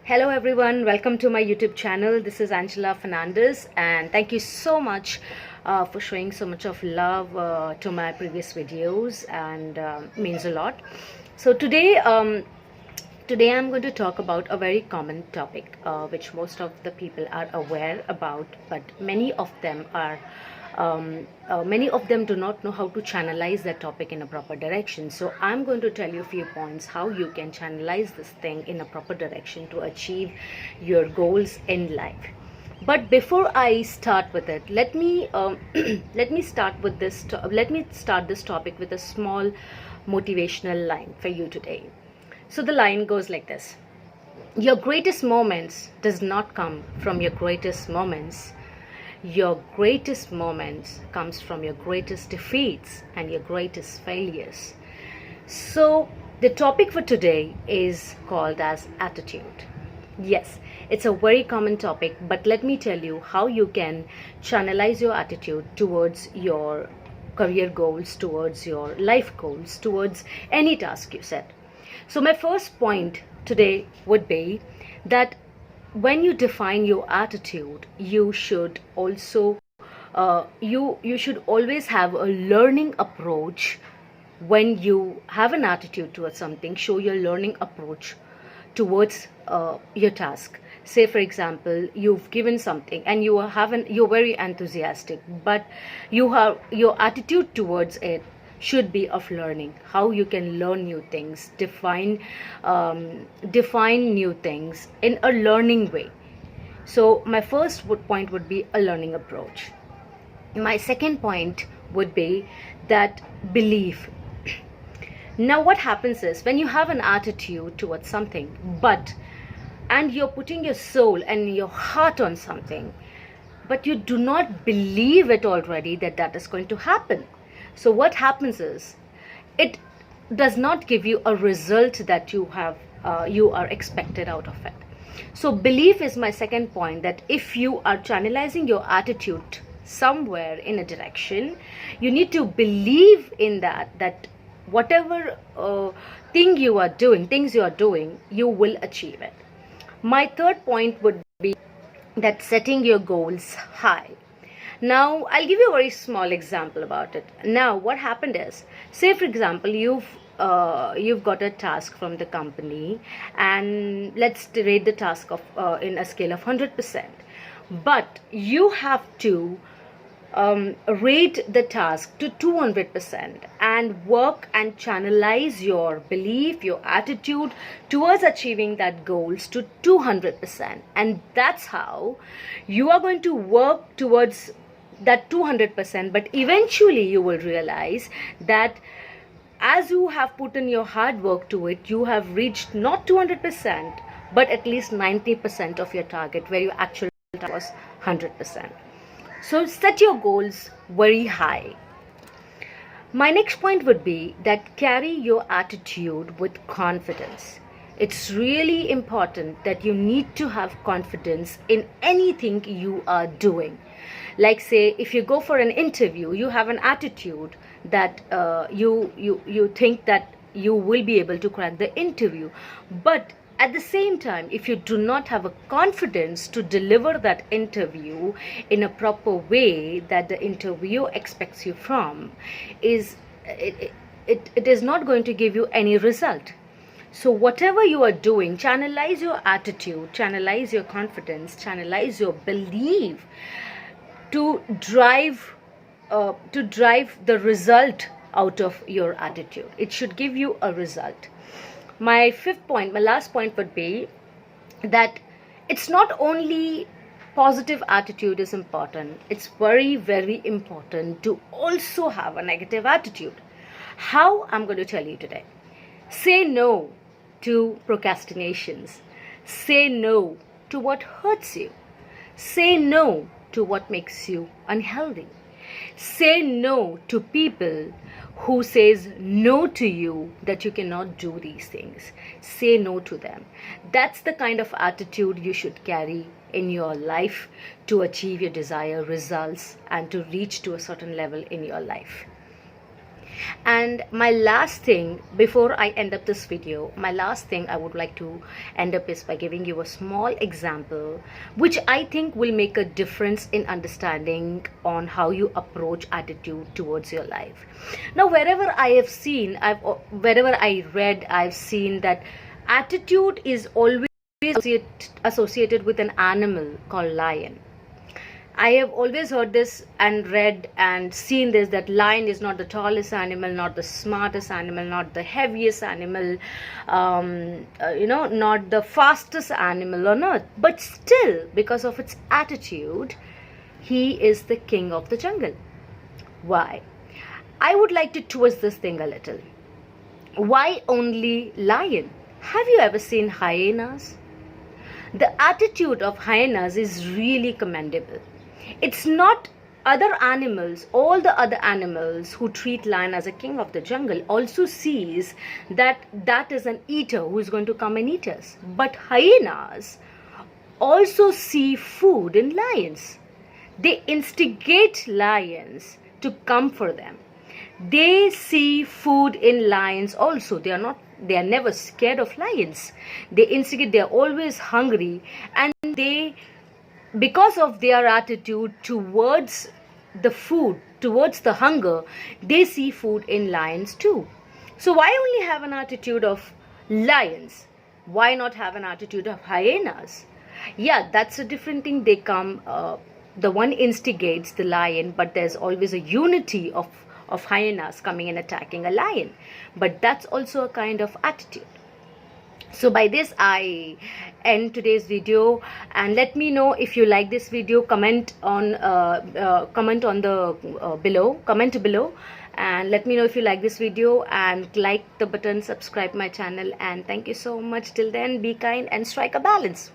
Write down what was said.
Hello everyone, welcome to my YouTube channel. This is Angela Fernandez and thank you so much for showing so much of love to my previous videos and means a lot. So today I'm going to talk about a very common topic which most of the people are aware about, but many of them do not know how to channelize that topic in a proper direction. So I'm going to tell you a few points how you can channelize this thing in a proper direction to achieve your goals in life. But before I start with it, let me start this topic with a small motivational line for you today. So the line goes like this: your greatest moments does not come from your greatest moments. Your greatest moments comes from your greatest defeats and your greatest failures. So the topic for today is called as attitude. Yes, it's a very common topic, but let me tell you how you can channelize your attitude towards your career goals, towards your life goals, towards any task you set. So my first point today would be that when you define your attitude, you should also you should always have a learning approach. When you have an attitude towards something, show your learning approach towards your task. Say for example, you've given something and you're very enthusiastic, but you have your attitude towards it should be of learning, how you can learn new things, define new things in a learning way. So my first point would be a learning approach. My second point would be that belief. Now what happens is, when you have an attitude towards something, and you're putting your soul and your heart on something, but you do not believe it already that is going to happen. So what happens is, it does not give you a result that you are expected out of it. So belief is my second point, that if you are channelizing your attitude somewhere in a direction, you need to believe in that whatever things you are doing, you will achieve it. My third point would be that setting your goals high. Now, I'll give you a very small example about it. Now, what happened is, say for example, you've got a task from the company, and let's rate the task of in a scale of 100%. But you have to rate the task to 200% and work and channelize your belief, your attitude towards achieving that goals to 200%. And that's how you are going to work towards that 200%. But eventually you will realize that as you have put in your hard work to it, you have reached not 200%, but at least 90% of your target, where your actual target was 100%. So set your goals very high. My next point would be that carry your attitude with confidence. It's really important that you need to have confidence in anything you are doing. Like say, if you go for an interview, you have an attitude that you think that you will be able to crack the interview. But at the same time, if you do not have a confidence to deliver that interview in a proper way that the interviewer expects you from, it is not going to give you any result. So whatever you are doing, channelize your attitude, channelize your confidence, channelize your belief to drive the result out of your attitude. It should give you a result. My last point would be that it's not only positive attitude is important, it's very, very important to also have a negative attitude. How? I'm going to tell you today. Say no to procrastinations. Say no to what hurts you. Say no to what makes you unhealthy. Say no to people who says no to you, that you cannot do these things. Say no to them. That's the kind of attitude you should carry in your life to achieve your desired results and to reach to a certain level in your life. And my last thing, before I end up this video, my last thing I would like to end up is by giving you a small example, which I think will make a difference in understanding on how you approach attitude towards your life. Now, wherever I have seen, wherever I read, I've seen that attitude is always associated with an animal called lion. I have always heard this and read and seen this, that lion is not the tallest animal, not the smartest animal, not the heaviest animal, not the fastest animal on earth. But still, because of its attitude, he is the king of the jungle. Why? I would like to twist this thing a little. Why only lion? Have you ever seen hyenas? The attitude of hyenas is really commendable. It's not other animals, all the other animals who treat lion as a king of the jungle also sees that that is an eater who is going to come and eat us. But hyenas also see food in lions. They instigate lions to come for them. They see food in lions also. They are never scared of lions. They instigate, they are always hungry, and because of their attitude towards the food, towards the hunger, they see food in lions too. So why only have an attitude of lions? Why not have an attitude of hyenas? Yeah, that's a different thing. They come, the one instigates the lion, but there's always a unity of hyenas coming and attacking a lion. But that's also a kind of attitude. So by this I end today's video, and let me know if you like this video. Comment below, and let me know if you like this video, and like the button, subscribe my channel, and thank you so much. Till then, be kind and strike a balance.